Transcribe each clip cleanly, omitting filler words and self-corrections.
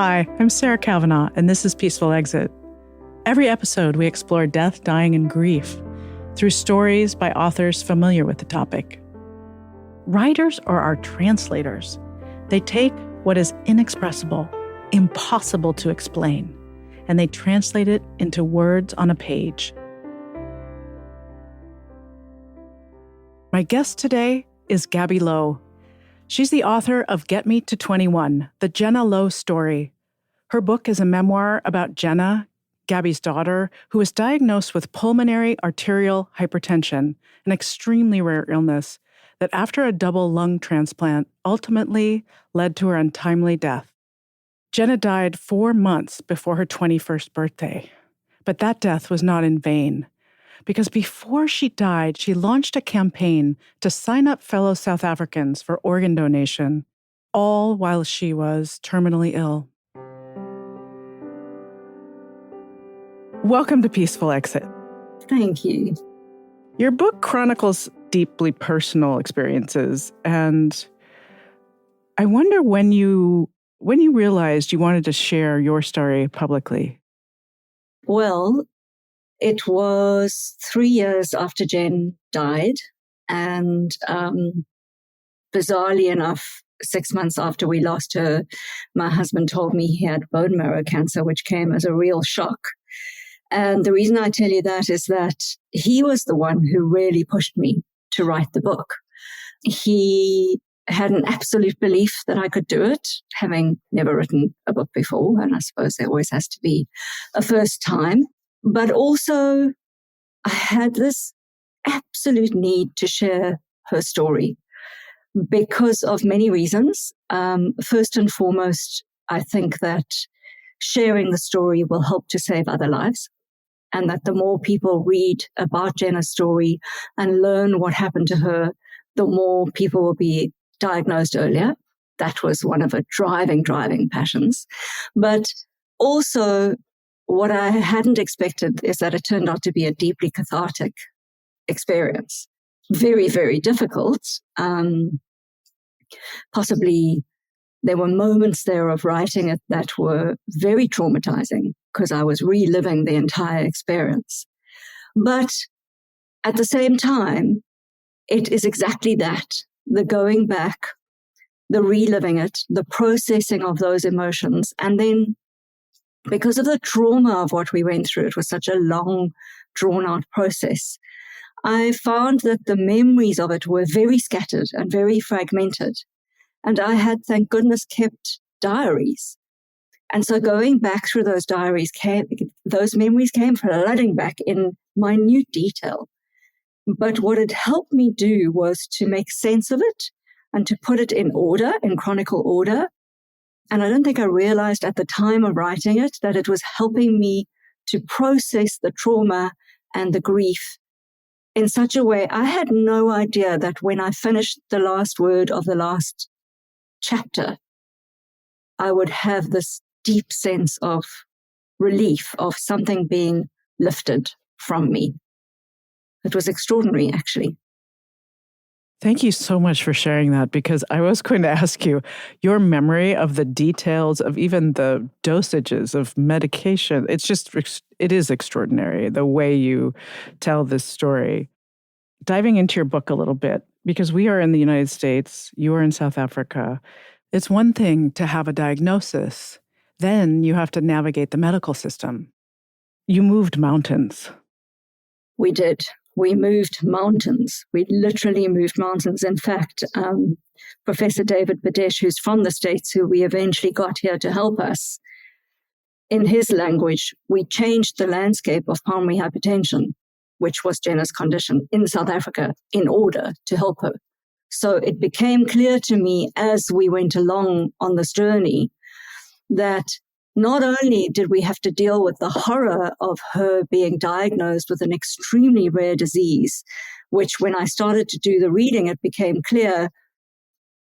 Hi, I'm Sarah Kavanaugh, and this is Peaceful Exit. Every episode, we explore death, dying, and grief through stories by authors familiar with the topic. Writers are our translators. They take what is inexpressible, impossible to explain, and they translate it into words on a page. My guest today is Gabi Lowe. She's the author of Get Me to 21, the Jenna Lowe story. Her book is a memoir about Jenna, Gabi's daughter, who was diagnosed with pulmonary arterial hypertension, an extremely rare illness that after a double lung transplant ultimately led to her untimely death. Jenna died 4 months before her 21st birthday. But that death was not in vain, because before she died, she launched a campaign to sign up fellow South Africans for organ donation, all while she was terminally ill. Welcome to Peaceful Exit. Thank you. Your book chronicles deeply personal experiences, and I wonder when you realized you wanted to share your story publicly. Well, it was 3 years after Jen died, and bizarrely enough, 6 months after we lost her, my husband told me he had bone marrow cancer, which came as a real shock. And the reason I tell you that is that he was the one who really pushed me to write the book. He had an absolute belief that I could do it, having never written a book before, and I suppose there always has to be a first time. But also, I had this absolute need to share her story because of many reasons. First and foremost, I think that sharing the story will help to save other lives, and that the more people read about Jenna's story and learn what happened to her, the more people will be diagnosed earlier. That was one of her driving passions. But also, what I hadn't expected is that it turned out to be a deeply cathartic experience. Very, very difficult. Possibly there were moments there of writing it that were very traumatizing because I was reliving the entire experience. But at the same time, it is exactly that, the going back, the reliving it, the processing of those emotions, and then because of the trauma of what we went through, it was such a long, drawn-out process. I found that the memories of it were very scattered and very fragmented. And I had, thank goodness, kept diaries. And so going back through those diaries, those memories came flooding back in minute detail. But what it helped me do was to make sense of it and to put it in order, in chronicle order. And I don't think I realized at the time of writing it that it was helping me to process the trauma and the grief in such a way. I had no idea that when I finished the last word of the last chapter, I would have this deep sense of relief, of something being lifted from me. It was extraordinary, actually. Thank you so much for sharing that, because I was going to ask you, your memory of the details of even the dosages of medication, it is extraordinary, the way you tell this story. Diving into your book a little bit, because we are in the United States, you are in South Africa, it's one thing to have a diagnosis, then you have to navigate the medical system. You moved mountains. We did. We moved mountains. We literally moved mountains. In fact, Professor David Badesh, who's from the States, who we eventually got here to help us, in his language, we changed the landscape of pulmonary hypertension, which was Jenna's condition, in South Africa in order to help her. So it became clear to me as we went along on this journey that not only did we have to deal with the horror of her being diagnosed with an extremely rare disease, which when I started to do the reading, it became clear,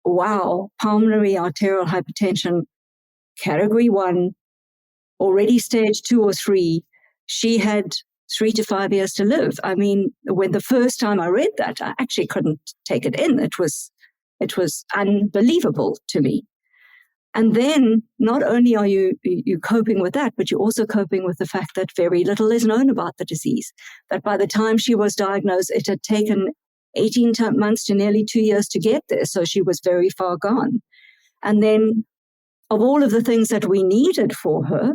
wow, pulmonary arterial hypertension, category 1, already stage 2 or 3. She had 3 to 5 years to live. I mean, when the first time I read that, I actually couldn't take it in. It was unbelievable to me. And then not only are you coping with that, but you're also coping with the fact that very little is known about the disease. That by the time she was diagnosed, it had taken 18 months to nearly 2 years to get there. So she was very far gone. And then of all of the things that we needed for her,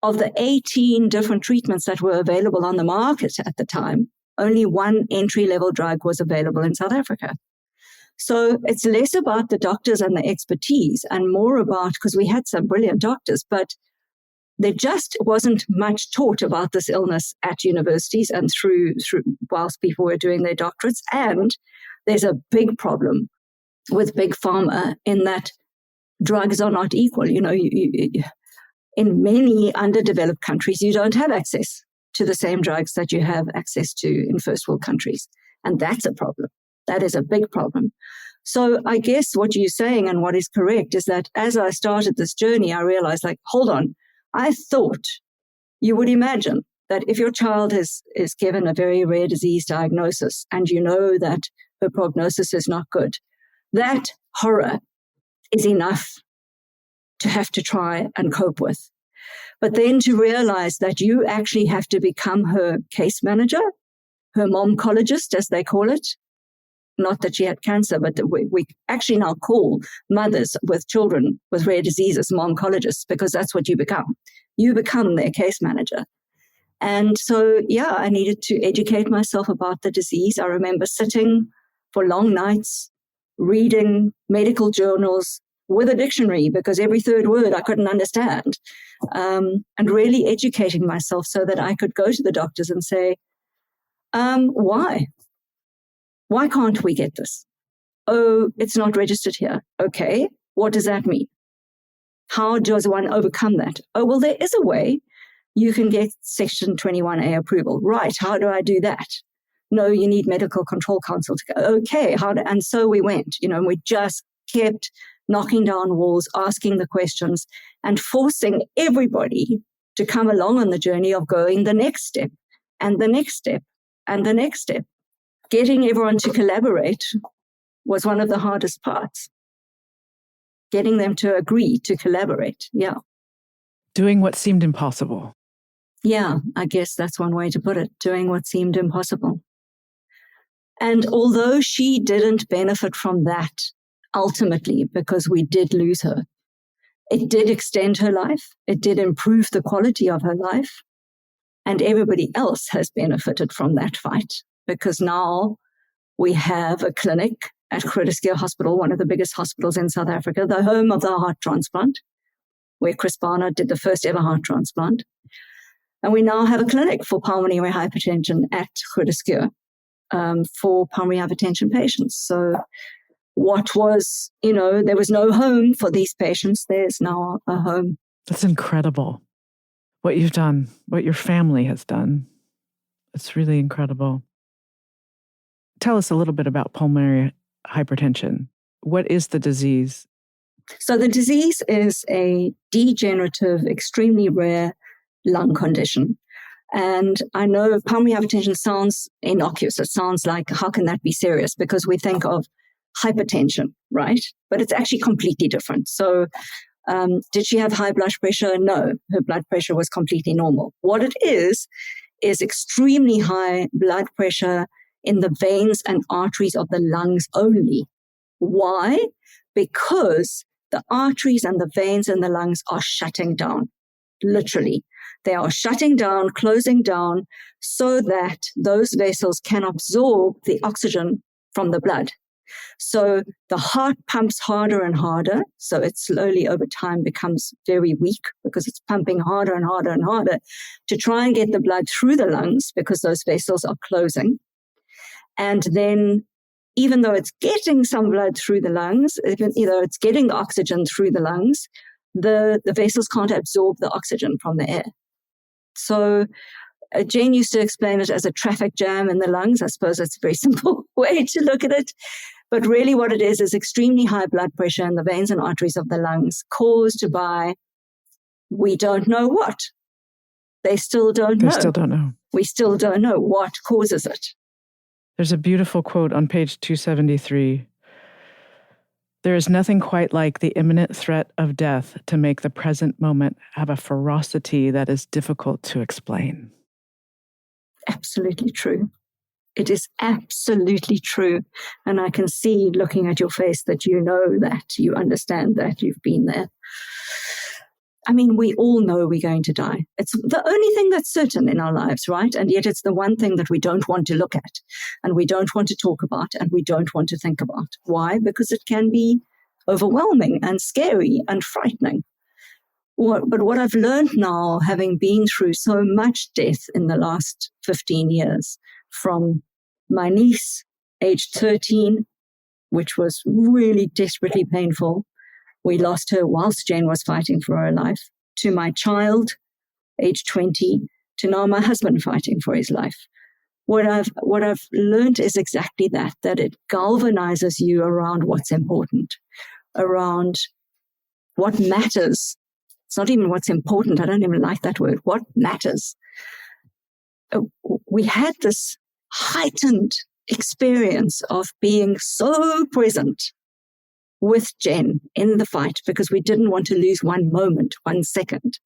of the 18 different treatments that were available on the market at the time, only one entry-level drug was available in South Africa. So it's less about the doctors and the expertise and more about, because we had some brilliant doctors, but there just wasn't much taught about this illness at universities and through whilst people were doing their doctorates. And there's a big problem with big pharma in that drugs are not equal. You know, in many underdeveloped countries, you don't have access to the same drugs that you have access to in first world countries. And that's a problem. That is a big problem. So I guess what you're saying and what is correct is that as I started this journey, I realized, like, hold on, I thought you would imagine that if your child is given a very rare disease diagnosis and you know that her prognosis is not good, that horror is enough to have to try and cope with. But then to realize that you actually have to become her case manager, her momcologist, as they call it. Not that she had cancer, but we actually now call mothers with children with rare diseases momcologists, because that's what you become. You become their case manager. And so, yeah, I needed to educate myself about the disease. I remember sitting for long nights, reading medical journals with a dictionary, because every third word I couldn't understand, and really educating myself so that I could go to the doctors and say, why? Why can't we get this? Oh, it's not registered here. Okay, what does that mean? How does one overcome that? Oh, well, there is a way. You can get Section 21A approval. Right, how do I do that? No, you need medical control council to go. Okay, and so we went, and we just kept knocking down walls, asking the questions, and forcing everybody to come along on the journey of going the next step, and the next step, and the next step. Getting everyone to collaborate was one of the hardest parts. Getting them to agree to collaborate, yeah. Doing what seemed impossible. Yeah, I guess that's one way to put it, doing what seemed impossible. And although she didn't benefit from that ultimately, because we did lose her, it did extend her life. It did improve the quality of her life. And everybody else has benefited from that fight, because now we have a clinic at Groote Hospital, one of the biggest hospitals in South Africa, the home of the heart transplant, where Chris Barner did the first ever heart transplant. And we now have a clinic for pulmonary hypertension at Groote for pulmonary hypertension patients. So what was, there was no home for these patients, there's now a home. That's incredible. What you've done, what your family has done. It's really incredible. Tell us a little bit about pulmonary hypertension. What is the disease? So the disease is a degenerative, extremely rare lung condition. And I know pulmonary hypertension sounds innocuous. It sounds like, how can that be serious? Because we think of hypertension, right? But it's actually completely different. So did she have high blood pressure? No, her blood pressure was completely normal. What it is extremely high blood pressure in the veins and arteries of the lungs only. Why? Because the arteries and the veins in the lungs are shutting down, literally. They are shutting down, closing down, so that those vessels can absorb the oxygen from the blood. So the heart pumps harder and harder, so it slowly over time becomes very weak because it's pumping harder and harder and harder to try and get the blood through the lungs because those vessels are closing. And then even though it's getting some blood through the lungs, even though it's getting the oxygen through the lungs, the vessels can't absorb the oxygen from the air. So Jane used to explain it as a traffic jam in the lungs. I suppose that's a very simple way to look at it. But really what it is extremely high blood pressure in the veins and arteries of the lungs caused by, we don't know what. They still don't know. They still don't know. We still don't know what causes it. There's a beautiful quote on page 273. There is nothing quite like the imminent threat of death to make the present moment have a ferocity that is difficult to explain. Absolutely true. It is absolutely true. And I can see looking at your face that you know that, you understand that, you've been there. I mean, we all know we're going to die. It's the only thing that's certain in our lives, right? And yet it's the one thing that we don't want to look at, and we don't want to talk about, and we don't want to think about. Why? Because it can be overwhelming and scary and frightening. But what I've learned now, having been through so much death in the last 15 years, from my niece, aged 13, which was really desperately painful. We lost her whilst Jane was fighting for her life, to my child, age 20, to now my husband fighting for his life. What I've learned is exactly that it galvanizes you around what's important, around what matters. It's not even what's important. I don't even like that word. What matters? We had this heightened experience of being so present with Jen in the fight because we didn't want to lose one moment, 1 second,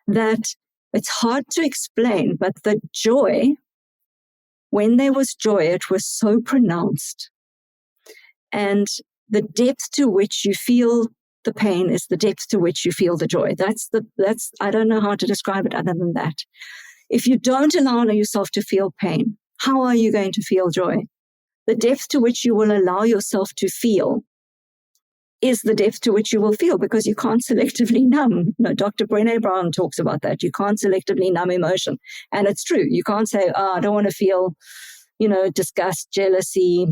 that it's hard to explain, but the joy, when there was joy, it was so pronounced. And the depth to which you feel the pain is the depth to which you feel the joy. That's I don't know how to describe it other than that. If you don't allow yourself to feel pain, how are you going to feel joy? The depth to which you will allow yourself to feel is the depth to which you will feel, because you can't selectively numb. No, Dr. Brené Brown talks about that. You can't selectively numb emotion. And it's true. You can't say, I don't want to feel, disgust, jealousy,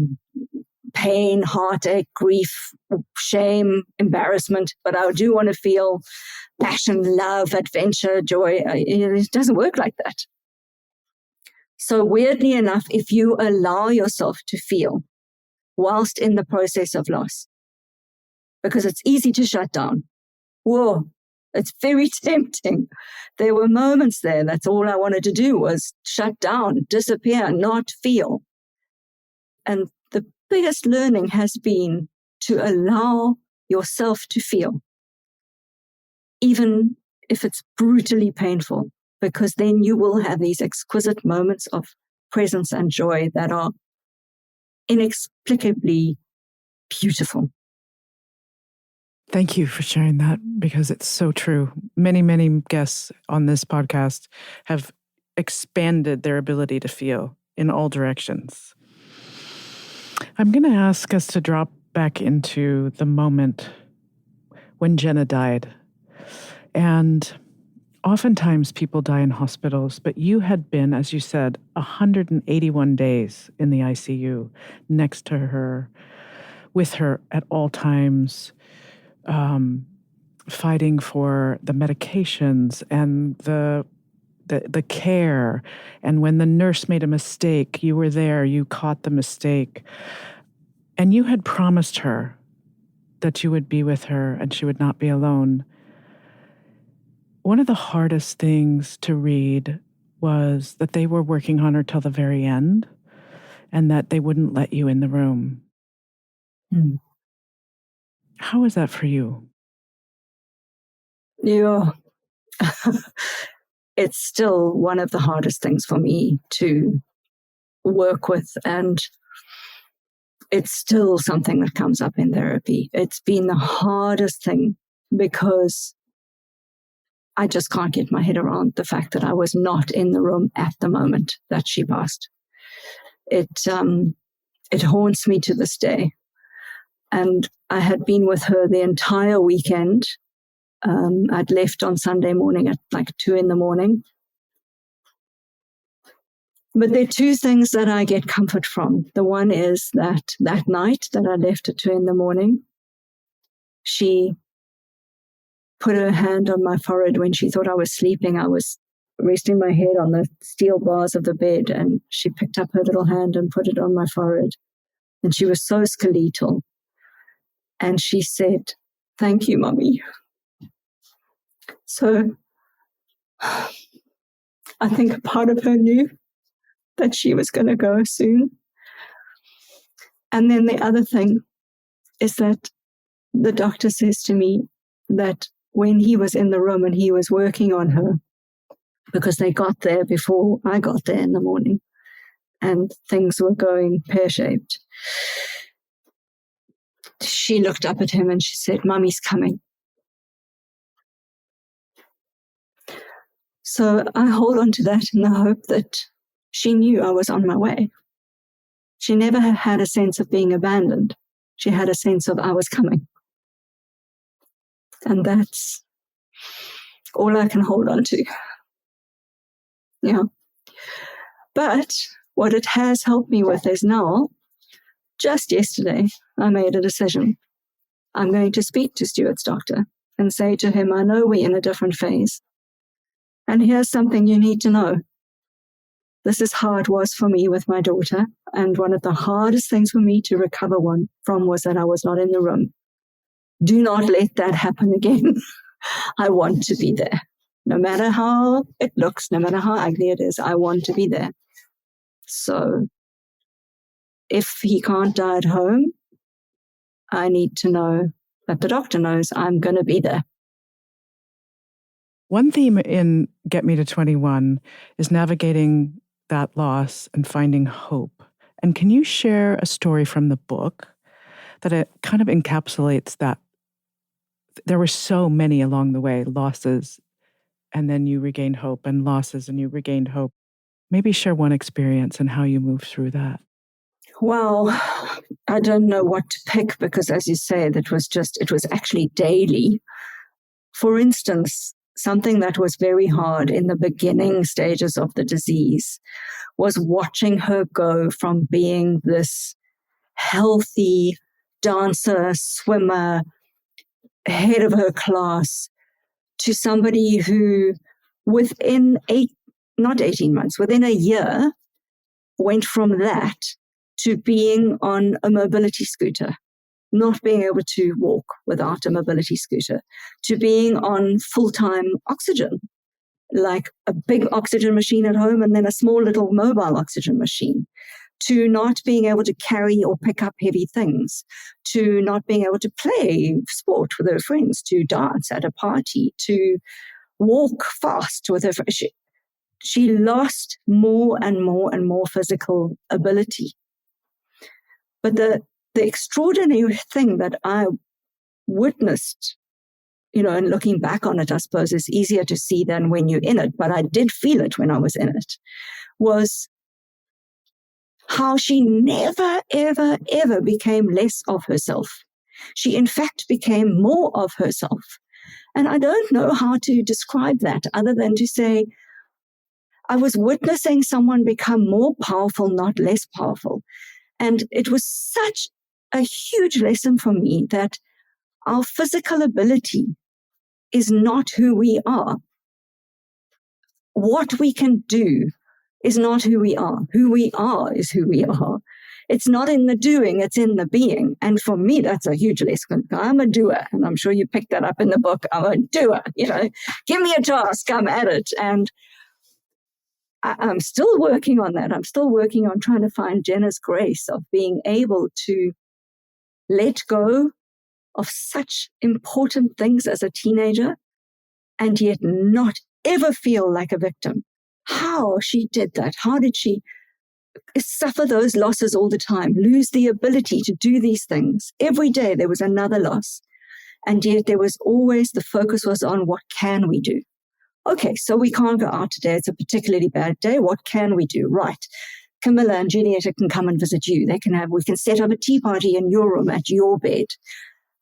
pain, heartache, grief, shame, embarrassment, but I do want to feel passion, love, adventure, joy. It doesn't work like that. So weirdly enough, if you allow yourself to feel whilst in the process of loss, because it's easy to shut down. Whoa, it's very tempting. There were moments there. That's all I wanted to do was shut down, disappear, not feel. And the biggest learning has been to allow yourself to feel, even if it's brutally painful, because then you will have these exquisite moments of presence and joy that are inexplicably beautiful. Thank you for sharing that, because it's so true. Many, many guests on this podcast have expanded their ability to feel in all directions. I'm going to ask us to drop back into the moment when Jenna died. And oftentimes people die in hospitals, but you had been, as you said, 181 days in the ICU next to her, with her at all times, fighting for the medications and the care. And when the nurse made a mistake, you were there, you caught the mistake. And you had promised her that you would be with her and she would not be alone. One of the hardest things to read was that they were working on her till the very end and that they wouldn't let you in the room. Mm. How was that for you? Yeah. It's still one of the hardest things for me to work with, and it's still something that comes up in therapy. It's been the hardest thing because I just can't get my head around the fact that I was not in the room at the moment that she passed. It haunts me to this day. And I had been with her the entire weekend. I'd left on Sunday morning at like 2 a.m. But there are two things that I get comfort from. The one is that night that I left at 2 a.m, she put her hand on my forehead when she thought I was sleeping. I was resting my head on the steel bars of the bed, and she picked up her little hand and put it on my forehead. And she was so skeletal. And she said, "Thank you, Mummy." So I think a part of her knew that she was going to go soon. And then the other thing is that the doctor says to me that when he was in the room and he was working on her, because they got there before I got there in the morning, and things were going pear-shaped, she looked up at him and she said, "Mummy's coming." So I hold on to that in the hope that she knew I was on my way. She never had a sense of being abandoned. She had a sense of I was coming. And that's all I can hold on to. Yeah. But what it has helped me with is now, just yesterday, I made a decision. I'm going to speak to Stuart's doctor and say to him, I know we're in a different phase. And here's something you need to know. This is how it was for me with my daughter. And one of the hardest things for me to recover from was that I was not in the room. Do not let that happen again. I want to be there. No matter how it looks, no matter how ugly it is, I want to be there. So if he can't die at home, I need to know that the doctor knows I'm going to be there. One theme in Get Me to 21 is navigating that loss and finding hope. And can you share a story from the book that it kind of encapsulates that? There were so many along the way, losses, and then you regained hope, and losses, and you regained hope. Maybe share one experience and how you moved through that. Well, I don't know what to pick because, as you say, it was actually daily. For instance, something that was very hard in the beginning stages of the disease was watching her go from being this healthy dancer, swimmer, head of her class, to somebody who within within a year, went from that to being on a mobility scooter, not being able to walk without a mobility scooter, to being on full-time oxygen, like a big oxygen machine at home and then a small little mobile oxygen machine, to not being able to carry or pick up heavy things, to not being able to play sport with her friends, to dance at a party, to walk fast with her friends. She lost more and more and more physical ability. But the extraordinary thing that I witnessed, and looking back on it, I suppose is easier to see than when you're in it, but I did feel it when I was in it, was how she never, ever, ever became less of herself. She, in fact, became more of herself. And I don't know how to describe that other than to say, I was witnessing someone become more powerful, not less powerful. And it was such a huge lesson for me that our physical ability is not who we are. What we can do is not who we are. Who we are is who we are. It's not in the doing, it's in the being. And for me, that's a huge lesson. I'm a doer, and I'm sure you picked that up in the book. I'm a doer, give me a task, I'm at it. And I'm still working on that. I'm still working on trying to find Jenna's grace of being able to let go of such important things as a teenager and yet not ever feel like a victim. How she did that? How did she suffer those losses all the time, lose the ability to do these things? Every day there was another loss. And yet there was always, the focus was on what can we do? Okay, so we can't go out today. It's a particularly bad day. What can we do? Right. Camilla and Julieta can come and visit you. We can set up a tea party in your room at your bed.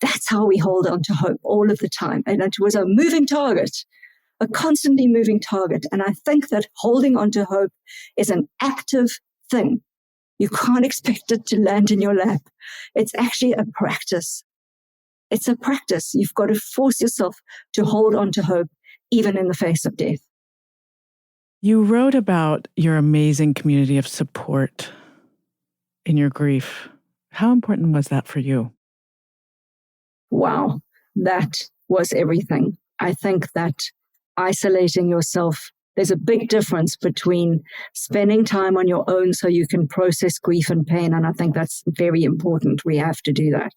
That's how we hold on to hope all of the time. And it was a moving target, a constantly moving target. And I think that holding on to hope is an active thing. You can't expect it to land in your lap. It's actually a practice. It's a practice. You've got to force yourself to hold on to hope, even in the face of death. You wrote about your amazing community of support in your grief. How important was that for you? Wow, that was everything. I think that isolating yourself, there's a big difference between spending time on your own so you can process grief and pain. And I think that's very important. We have to do that.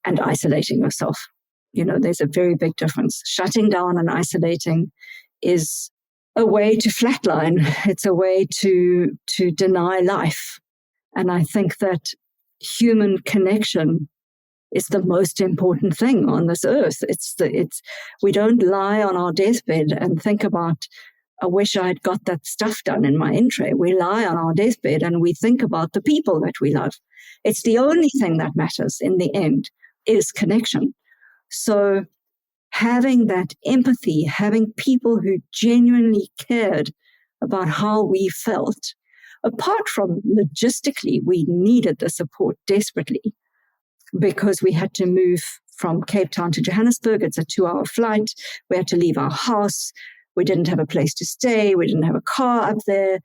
and isolating yourself. There's a very big difference. Shutting down and isolating is a way to flatline. It's a way to deny life. And I think that human connection is the most important thing on this earth. We don't lie on our deathbed and think about, I wish I'd got that stuff done in my in-tray. We lie on our deathbed and we think about the people that we love. It's the only thing that matters in the end is connection. So having that empathy, having people who genuinely cared about how we felt, apart from logistically, we needed the support desperately because we had to move from Cape Town to Johannesburg. It's a 2-hour flight. We had to leave our house. We didn't have a place to stay. We didn't have a car up there.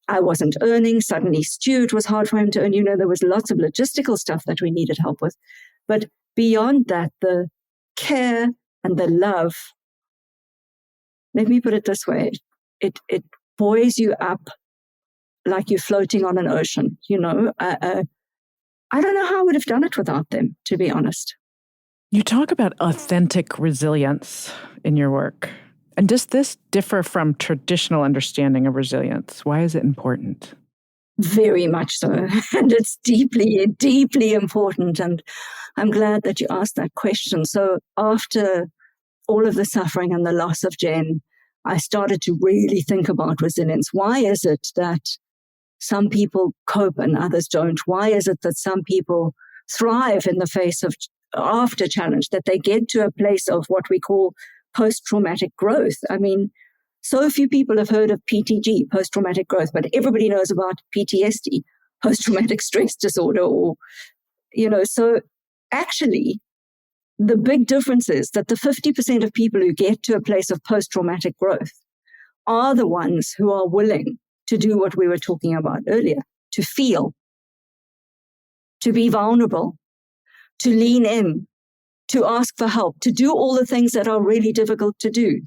I wasn't earning. Suddenly, Stuart was hard for him to earn. There was lots of logistical stuff that we needed help with. But beyond that, the care and the love, let me put it this way, it buoys you up like you're floating on an ocean. I don't know how I would have done it without them, to be honest. You talk about authentic resilience in your work. And does this differ from traditional understanding of resilience? Why is it important? Very much so. And it's deeply, deeply important. And I'm glad that you asked that question. So after all of the suffering and the loss of Jen, I started to really think about resilience. Why is it that some people cope and others don't? Why is it that some people thrive in the face of after challenge, that they get to a place of what we call post-traumatic growth? I mean, so few people have heard of PTG, post-traumatic growth, but everybody knows about PTSD, post-traumatic stress disorder, so actually the big difference is that the 50% of people who get to a place of post-traumatic growth are the ones who are willing to do what we were talking about earlier, to feel, to be vulnerable, to lean in, to ask for help, to do all the things that are really difficult to do.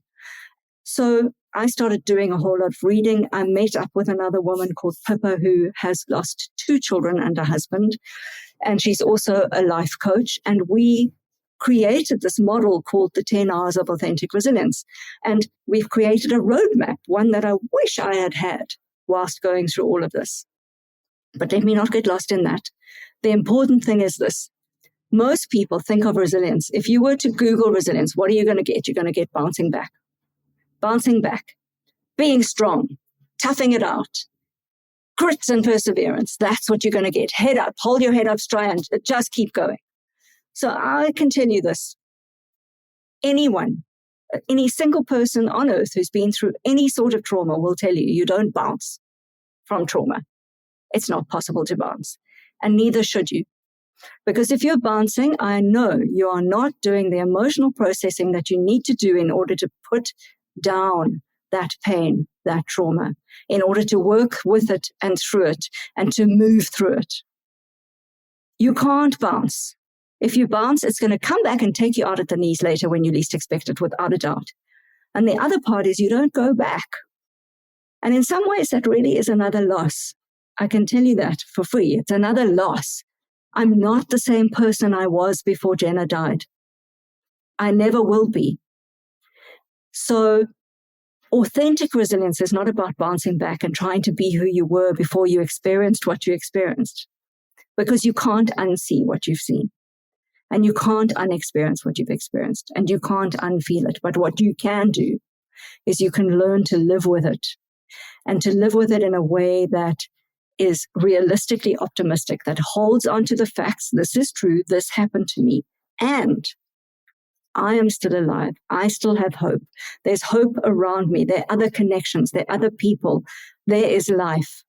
So I started doing a whole lot of reading. I met up with another woman called Pippa who has lost 2 children and a husband, and she's also a life coach. And we created this model called the 10 Hours of Authentic Resilience. And we've created a roadmap, one that I wish I had had whilst going through all of this. But let me not get lost in that. The important thing is this. Most people think of resilience. If you were to Google resilience, what are you going to get? You're going to get bouncing back, being strong, toughing it out, grit and perseverance. That's what you're going to get. Head up, hold your head up straight and just keep going. So I can tell you this. Anyone, any single person on earth who's been through any sort of trauma will tell you don't bounce from trauma. It's not possible to bounce. And neither should you. Because if you're bouncing, I know you are not doing the emotional processing that you need to do in order to put down that pain, that trauma, in order to work with it and through it and to move through it. You can't bounce. If you bounce, it's going to come back and take you out at the knees later when you least expect it, without a doubt. And the other part is you don't go back. And in some ways, that really is another loss. I can tell you that for free. It's another loss. I'm not the same person I was before Jenna died. I never will be. So authentic resilience is not about bouncing back and trying to be who you were before you experienced what you experienced, because you can't unsee what you've seen, and you can't unexperience what you've experienced, and you can't unfeel it. But what you can do is you can learn to live with it, and to live with it in a way that is realistically optimistic, that holds on to the facts. This is true. This happened to me. And I am still alive. I still have hope. There's hope around me. There are other connections. There are other people. There is life.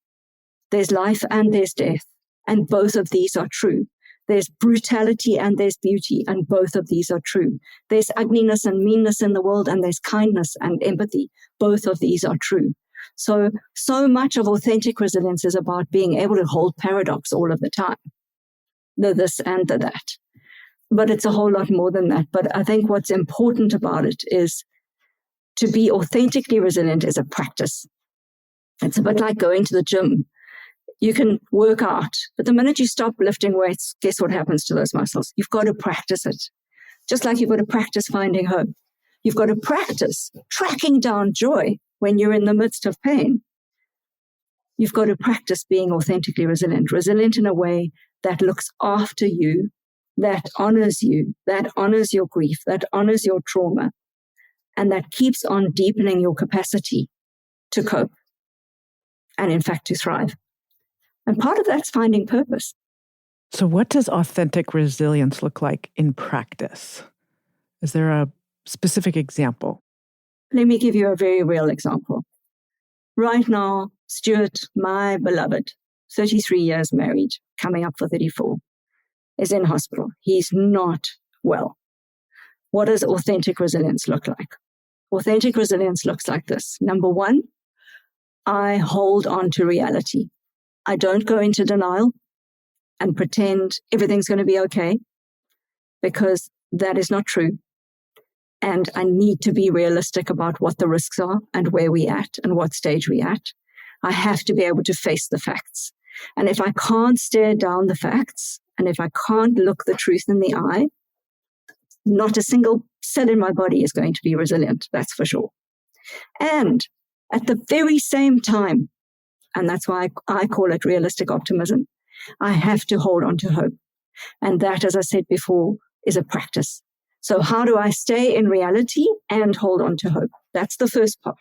There's life and there's death. And both of these are true. There's brutality and there's beauty. And both of these are true. There's ugliness and meanness in the world, and there's kindness and empathy. Both of these are true. So much of authentic resilience is about being able to hold paradox all of the time. The this and the that. But it's a whole lot more than that. But I think what's important about it is to be authentically resilient is a practice. It's a bit like going to the gym. You can work out, but the minute you stop lifting weights, guess what happens to those muscles? You've got to practice it. Just like you've got to practice finding hope. You've got to practice tracking down joy when you're in the midst of pain. You've got to practice being authentically resilient in a way that looks after you, that honors you, that honors your grief, that honors your trauma, and that keeps on deepening your capacity to cope and, in fact, to thrive. And part of that's finding purpose. So what does authentic resilience look like in practice? Is there a specific example? Let me give you a very real example. Right now, Stuart, my beloved, 33 years married, coming up for 34, is in hospital. He's not well. What does authentic resilience look like? Authentic resilience looks like this. Number one, I hold on to reality. I don't go into denial and pretend everything's going to be okay, because that is not true. And I need to be realistic about what the risks are and where we're at and what stage we're at. I have to be able to face the facts. And if I can't stare down the facts, and if I can't look the truth in the eye, not a single cell in my body is going to be resilient, that's for sure. And at the very same time, and that's why I call it realistic optimism, I have to hold on to hope. And that, as I said before, is a practice. So how do I stay in reality and hold on to hope? That's the first part.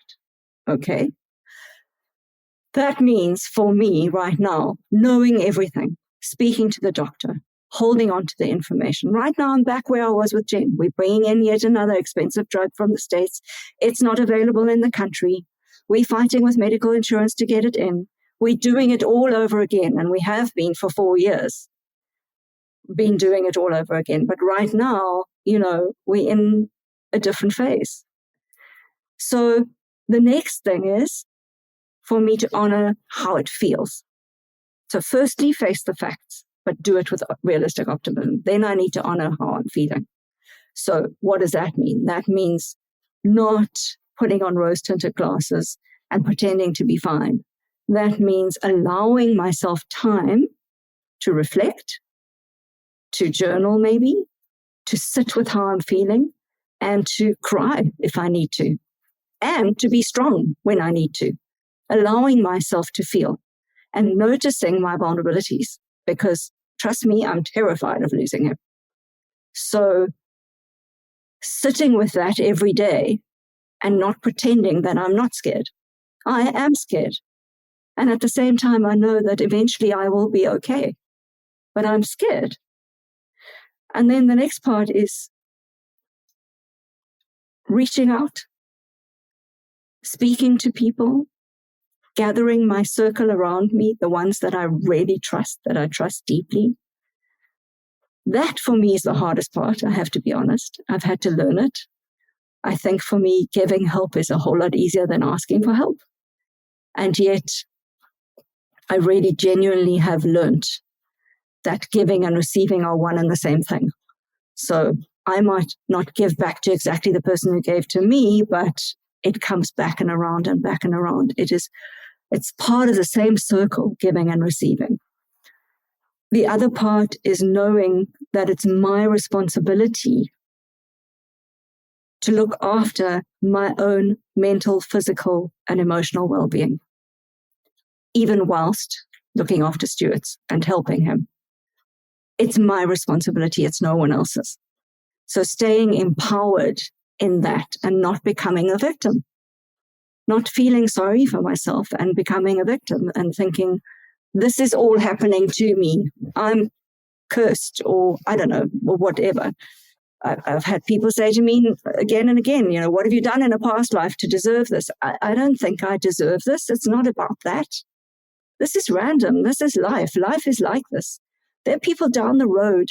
Okay. That means for me right now, knowing everything, speaking to the doctor, holding on to the information. Right now, I'm back where I was with Jen. We're bringing in yet another expensive drug from the States. It's not available in the country. We're fighting with medical insurance to get it in. We're doing it all over again, and we have been for 4 years, been doing it all over again. But right now, we're in a different phase. So the next thing is for me to honor how it feels. So firstly, face the facts, but do it with realistic optimism. Then I need to honor how I'm feeling. So what does that mean? That means not putting on rose-tinted glasses and pretending to be fine. That means allowing myself time to reflect, to journal maybe, to sit with how I'm feeling, and to cry if I need to, and to be strong when I need to, allowing myself to feel and noticing my vulnerabilities, because trust me, I'm terrified of losing him. So sitting with that every day and not pretending that I'm not scared. I am scared. And at the same time, I know that eventually I will be okay, but I'm scared. And then the next part is reaching out, speaking to people, gathering my circle around me, the ones that I really trust, that I trust deeply. That for me is the hardest part, I have to be honest. I've had to learn it. I think for me, giving help is a whole lot easier than asking for help. And yet, I really genuinely have learned that giving and receiving are one and the same thing. So I might not give back to exactly the person who gave to me, but it comes back and around and back and around. It's part of the same circle, giving and receiving. The other part is knowing that it's my responsibility to look after my own mental, physical, and emotional well-being, even whilst looking after Stuart's and helping him. It's my responsibility, it's no one else's. So staying empowered in that and not becoming a victim, not feeling sorry for myself and becoming a victim and thinking, this is all happening to me, I'm cursed, or I don't know, or whatever. I've had people say to me again and again, what have you done in a past life to deserve this? I don't think I deserve this. It's not about that. This is random. This is life. Life is like this. There are people down the road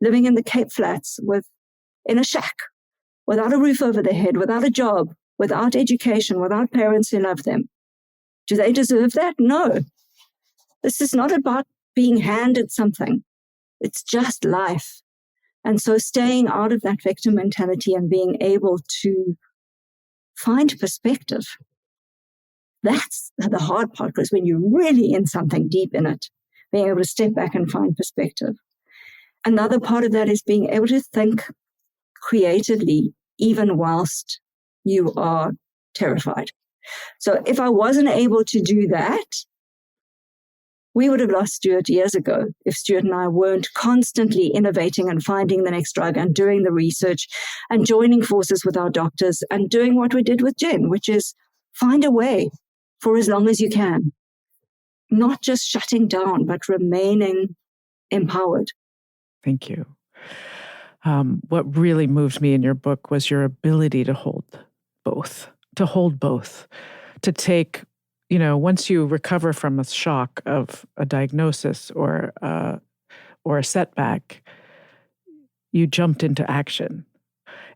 living in the Cape Flats in a shack, without a roof over their head, without a job, without education, without parents who love them. Do they deserve that? No. This is not about being handed something. It's just life. And so staying out of that victim mentality and being able to find perspective That's the hard part, because when you're really in something deep in it, being able to step back and find perspective. Another part of that is being able to think creatively, even whilst you are terrified. So if I wasn't able to do that, we would have lost Stuart years ago if Stuart and I weren't constantly innovating and finding the next drug and doing the research and joining forces with our doctors and doing what we did with Jen, which is find a way for as long as you can. Not just shutting down, but remaining empowered. Thank you. What really moved me in your book was your ability to hold both, to take, once you recover from a shock of a diagnosis or a setback, you jumped into action.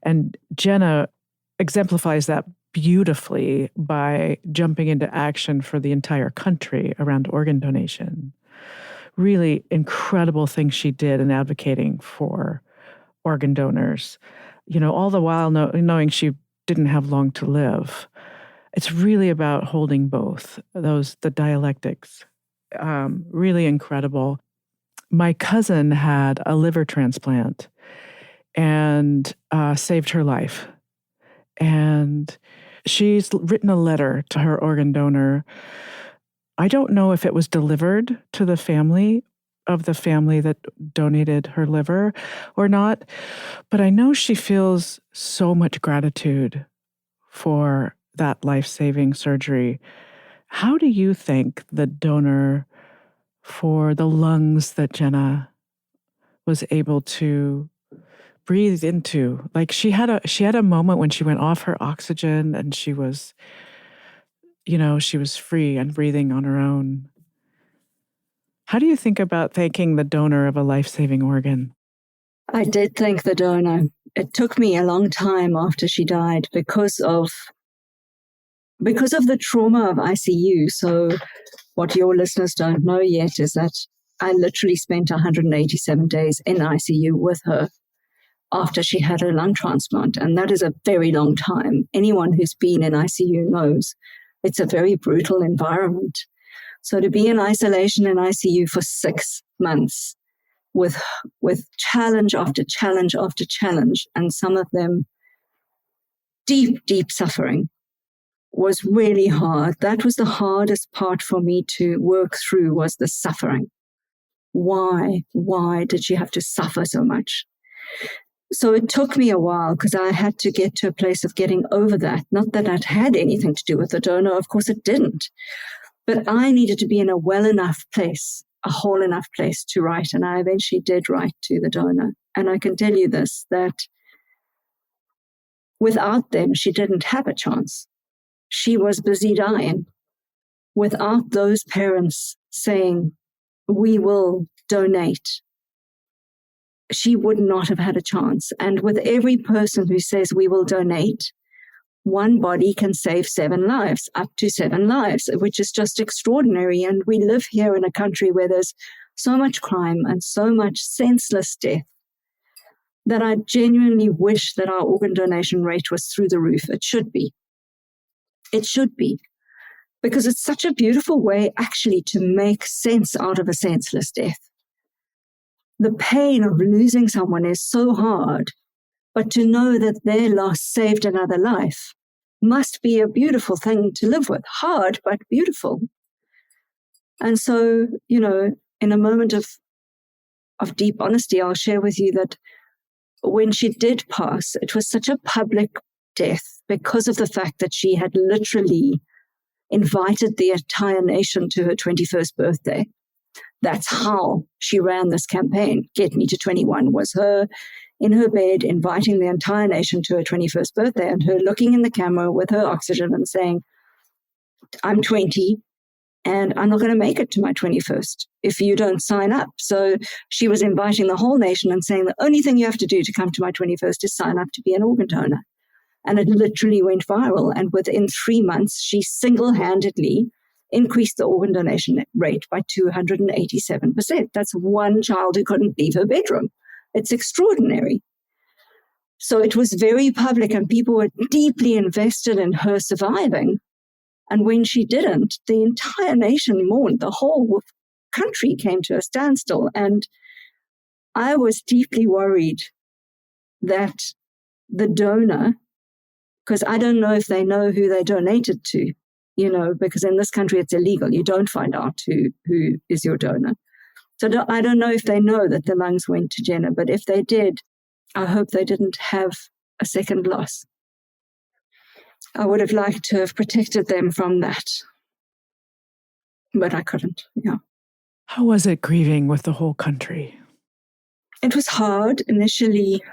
And Jenna exemplifies that beautifully by jumping into action for the entire country around organ donation. Really incredible things she did in advocating for organ donors, all the while knowing she didn't have long to live. It's really about holding both, the dialectics. Really incredible. My cousin had a liver transplant and saved her life. And she's written a letter to her organ donor. I don't know if it was delivered to the family that donated her liver or not, but I know she feels so much gratitude for that life-saving surgery. How do you thank the donor for the lungs that Jenna was able to breathe into? Like she had a moment when she went off her oxygen and she was free and breathing on her own. How do you think about thanking the donor of a life-saving organ? I did thank the donor. It took me a long time after she died because of the trauma of ICU. So what your listeners don't know yet is that I literally spent 187 days in ICU with her after she had her lung transplant. And that is a very long time. Anyone who's been in ICU knows it's a very brutal environment. So to be in isolation in ICU for 6 months with challenge after challenge after challenge, and some of them deep, deep suffering, was really hard. That was the hardest part for me to work through, was the suffering. Why did she have to suffer so much? So it took me a while because I had to get to a place of getting over that. Not that it had anything to do with the donor. Of course it didn't. But I needed to be in a well enough place, a whole enough place to write. And I eventually did write to the donor. And I can tell you this, that without them, she didn't have a chance. She was busy dying. Without those parents saying, we will donate, she would not have had a chance. And with every person who says we will donate, one body can save 7 lives, up to 7 lives, which is just extraordinary. And we live here in a country where there's so much crime and so much senseless death that I genuinely wish that our organ donation rate was through the roof. It should be. It should be. Because it's such a beautiful way actually to make sense out of a senseless death. The pain of losing someone is so hard, but to know that their loss saved another life must be a beautiful thing to live with. Hard, but beautiful. And so, in a moment of deep honesty, I'll share with you that when she did pass, it was such a public death because of the fact that she had literally invited the entire nation to her 21st birthday. That's how she ran this campaign. Get Me to 21 was her in her bed inviting the entire nation to her 21st birthday and her looking in the camera with her oxygen and saying, I'm 20 and I'm not going to make it to my 21st if you don't sign up. So she was inviting the whole nation and saying the only thing you have to do to come to my 21st is sign up to be an organ donor. And it literally went viral. And within 3 months, she single-handedly increased the organ donation rate by 287%. That's one child who couldn't leave her bedroom. It's extraordinary. So it was very public and people were deeply invested in her surviving. And when she didn't, the entire nation mourned. The whole country came to a standstill. And I was deeply worried that the donor, because I don't know if they know who they donated to, because in this country it's illegal. You don't find out who is your donor. So I don't know if they know that the lungs went to Jenna, but if they did, I hope they didn't have a second loss. I would have liked to have protected them from that, but I couldn't. Yeah. How was it grieving with the whole country? It was hard. Initially,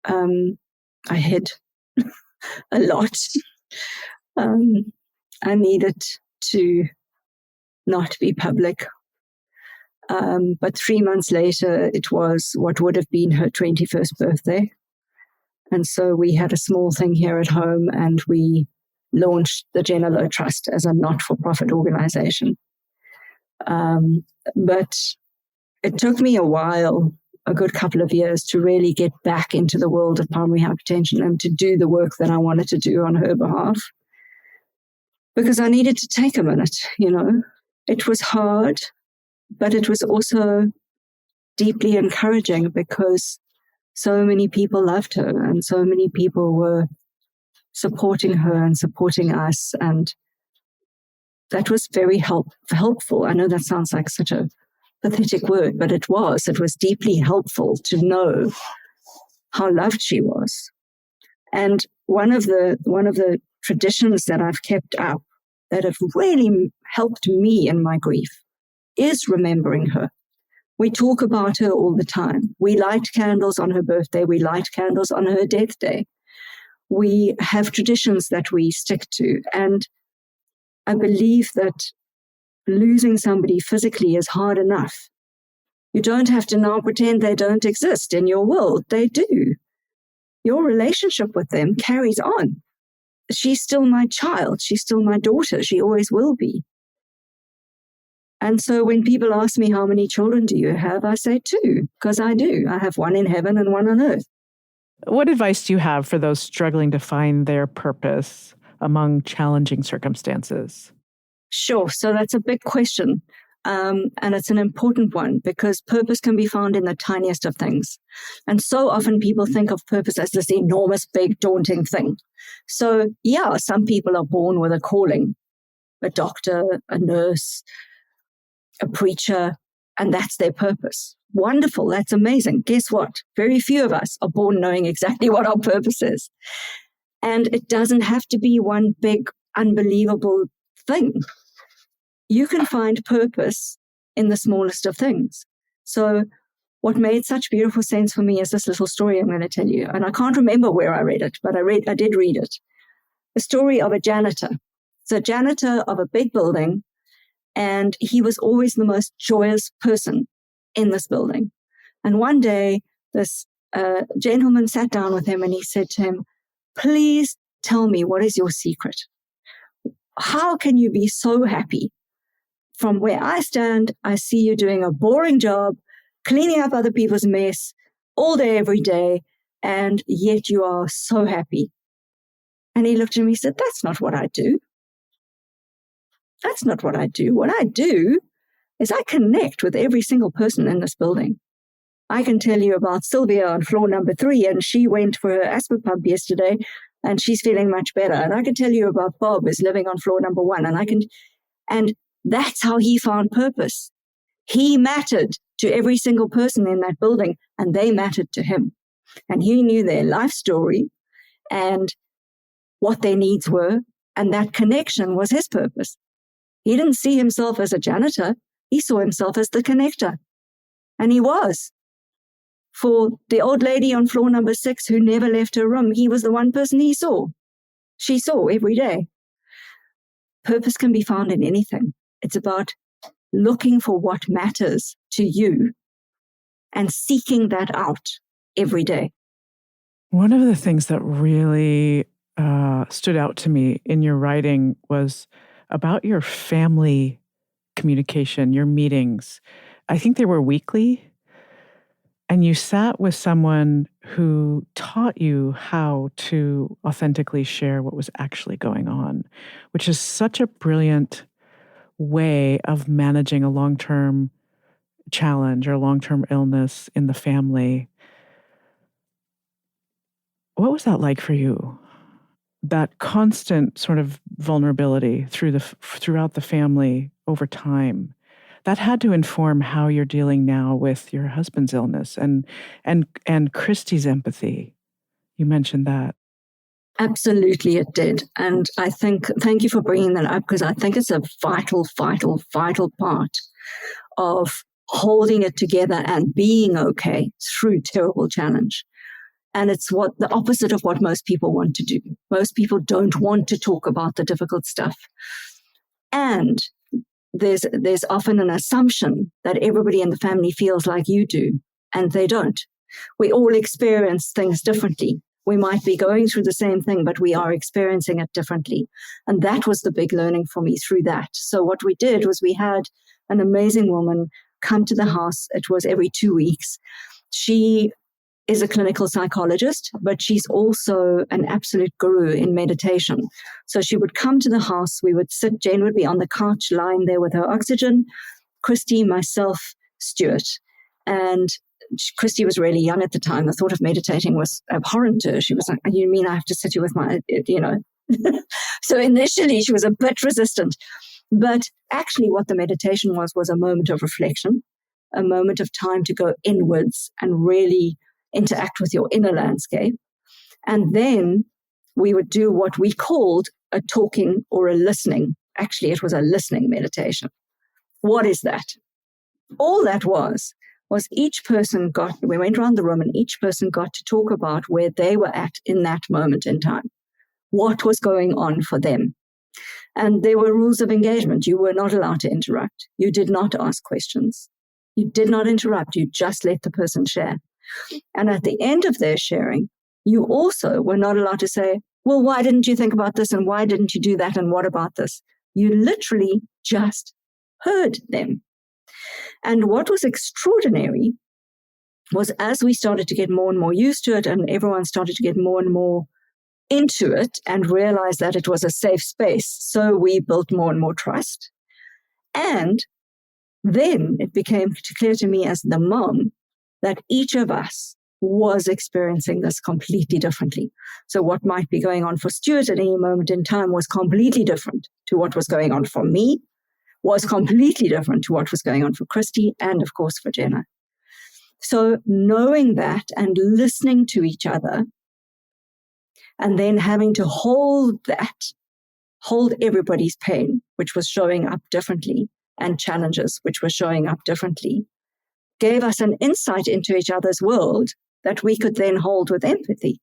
I hid a lot. I needed to not be public. But 3 months later, it was what would have been her 21st birthday. And so we had a small thing here at home, and we launched the Gabi Lowe Trust as a not-for-profit organization. But it took me a while, a good couple of years, to really get back into the world of pulmonary hypertension and to do the work that I wanted to do on her behalf. Because I needed to take a minute, It was hard, but it was also deeply encouraging because so many people loved her and so many people were supporting her and supporting us. And that was very helpful. I know that sounds like such a pathetic word, but it was. It was deeply helpful to know how loved she was. And one of the traditions that I've kept up that have really helped me in my grief is remembering her. We talk about her all the time. We light candles on her birthday. We light candles on her death day. We have traditions that we stick to. And I believe that losing somebody physically is hard enough. You don't have to now pretend they don't exist in your world. They do. Your relationship with them carries on. She's still my child. She's still my daughter. She always will be. And so when people ask me, how many children do you have? I say 2, because I do. I have one in heaven and one on earth. What advice do you have for those struggling to find their purpose among challenging circumstances? Sure. So that's a big question. And it's an important one because purpose can be found in the tiniest of things. And so often people think of purpose as this enormous, big, daunting thing. So yeah, some people are born with a calling, a doctor, a nurse, a preacher, and that's their purpose. Wonderful. That's amazing. Guess what? Very few of us are born knowing exactly what our purpose is. And it doesn't have to be one big, unbelievable thing. You can find purpose in the smallest of things. So what made such beautiful sense for me is this little story I'm going to tell you. And I can't remember where I read it, but I did read it. The story of a janitor. It's a janitor of a big building, and he was always the most joyous person in this building. And one day, this gentleman sat down with him and he said to him, "Please tell me, what is your secret? How can you be so happy? From where I stand, I see you doing a boring job, cleaning up other people's mess all day, every day, and yet you are so happy." And he looked at me and said, "That's not what I do. That's not what I do. What I do is I connect with every single person in this building. I can tell you about Sylvia on floor number 3, and she went for her asthma pump yesterday, and she's feeling much better. And I can tell you about Bob, who's living on floor number 1, and that's how he found purpose. He mattered to every single person in that building, and they mattered to him. And he knew their life story and what their needs were, and that connection was his purpose. He didn't see himself as a janitor. He saw himself as the connector. And he was. For the old lady on floor number 6 who never left her room, he was the one person she saw every day. Purpose can be found in anything. It's about looking for what matters to you and seeking that out every day. One of the things that really stood out to me in your writing was about your family communication, your meetings. I think they were weekly. And you sat with someone who taught you how to authentically share what was actually going on, which is such a brilliant way of managing a long-term challenge or long-term illness in the family. What was that like for you? That constant sort of vulnerability throughout the family over time, that had to inform how you're dealing now with your husband's illness and Christy's empathy. You mentioned that. Absolutely, it did. And I think, thank you for bringing that up, because I think it's a vital, vital, vital part of holding it together and being okay through terrible challenge. And it's the opposite of what most people want to do. Most people don't want to talk about the difficult stuff. And there's often an assumption that everybody in the family feels like you do, and they don't. We all experience things differently. We might be going through the same thing, but we are experiencing it differently. And that was the big learning for me through that. So what we did was we had an amazing woman come to the house. It was every 2 weeks. She is a clinical psychologist, but she's also an absolute guru in meditation. So she would come to the house, we would sit, Jane would be on the couch lying there with her oxygen, Christy, myself, Stuart. And Christy was really young at the time. The thought of meditating was abhorrent to her. She was like, you mean I have to sit here with my, So initially she was a bit resistant. But actually what the meditation was a moment of reflection, a moment of time to go inwards and really interact with your inner landscape. And then we would do what we called a talking or a listening. Actually, it was a listening meditation. What is that? All that was each person we went around the room and each person got to talk about where they were at in that moment in time. What was going on for them? And there were rules of engagement. You were not allowed to interrupt. You did not ask questions. You did not interrupt. You just let the person share. And at the end of their sharing, you also were not allowed to say, well, why didn't you think about this? And why didn't you do that? And what about this? You literally just heard them. And what was extraordinary was as we started to get more and more used to it and everyone started to get more and more into it and realize that it was a safe space. So we built more and more trust. And then it became clear to me as the mom that each of us was experiencing this completely differently. So what might be going on for Stuart at any moment in time was completely different to what was going on for me, was completely different to what was going on for Christy, and of course for Jenna. So knowing that and listening to each other, and then having to hold everybody's pain, which was showing up differently, and challenges, which were showing up differently, gave us an insight into each other's world that we could then hold with empathy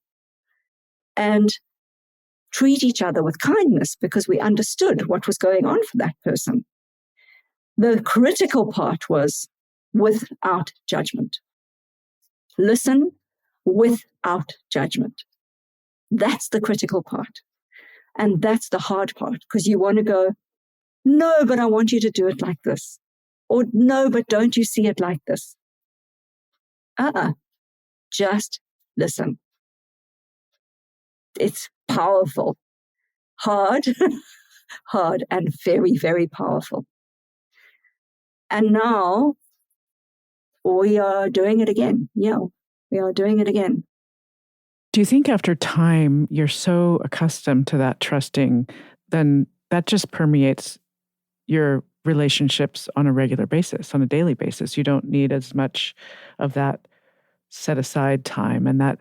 and treat each other with kindness because we understood what was going on for that person. The critical part was without judgment. Listen without judgment. That's the critical part. And that's the hard part because you want to go, no, but I want you to do it like this. Or no, but don't you see it like this? Just listen. It's powerful. Hard, hard, and very, very powerful. And now we are doing it again. Yeah, we are doing it again. Do you think after time you're so accustomed to that trusting, then that just permeates your relationships on a regular basis, on a daily basis? You don't need as much of that set aside time. And that,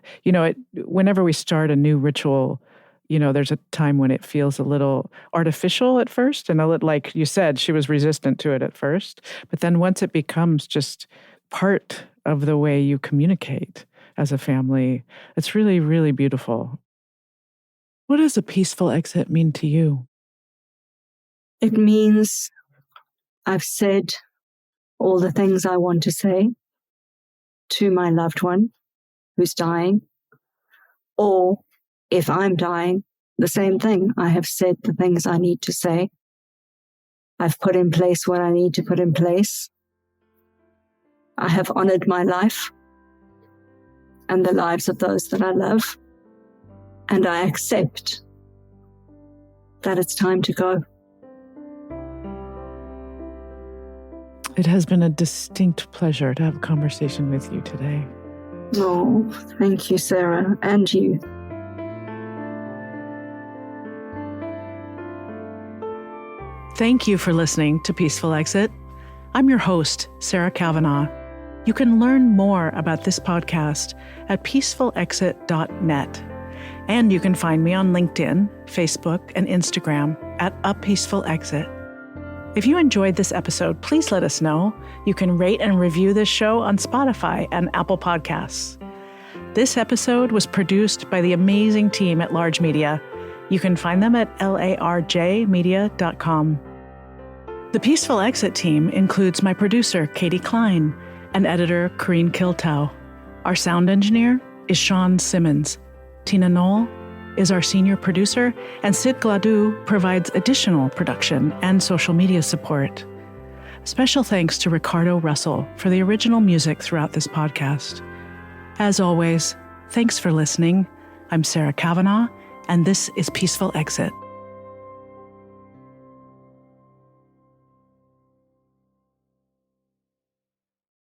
whenever we start a new ritual, there's a time when it feels a little artificial at first. And like you said, she was resistant to it at first. But then once it becomes just part of the way you communicate as a family, it's really, really beautiful. What does a peaceful exit mean to you? It means I've said all the things I want to say to my loved one who's dying, or if I'm dying, the same thing. I have said the things I need to say. I've put in place what I need to put in place. I have honored my life and the lives of those that I love. And I accept that it's time to go. It has been a distinct pleasure to have a conversation with you today. Oh, thank you, Sarah, and you. Thank you for listening to Peaceful Exit. I'm your host, Sarah Kavanagh. You can learn more about this podcast at peacefulexit.net. And you can find me on LinkedIn, Facebook, and Instagram at A Peaceful Exit. If you enjoyed this episode, please let us know. You can rate and review this show on Spotify and Apple Podcasts. This episode was produced by the amazing team at Large Media. You can find them at larjmedia.com. The Peaceful Exit team includes my producer, Katie Klein, and editor, Corrine Kiltow. Our sound engineer is Sean Simmons. Tina Knoll is our senior producer, and Sid Gladue provides additional production and social media support. Special thanks to Ricardo Russell for the original music throughout this podcast. As always, thanks for listening. I'm Sarah Kavanagh, and this is Peaceful Exit.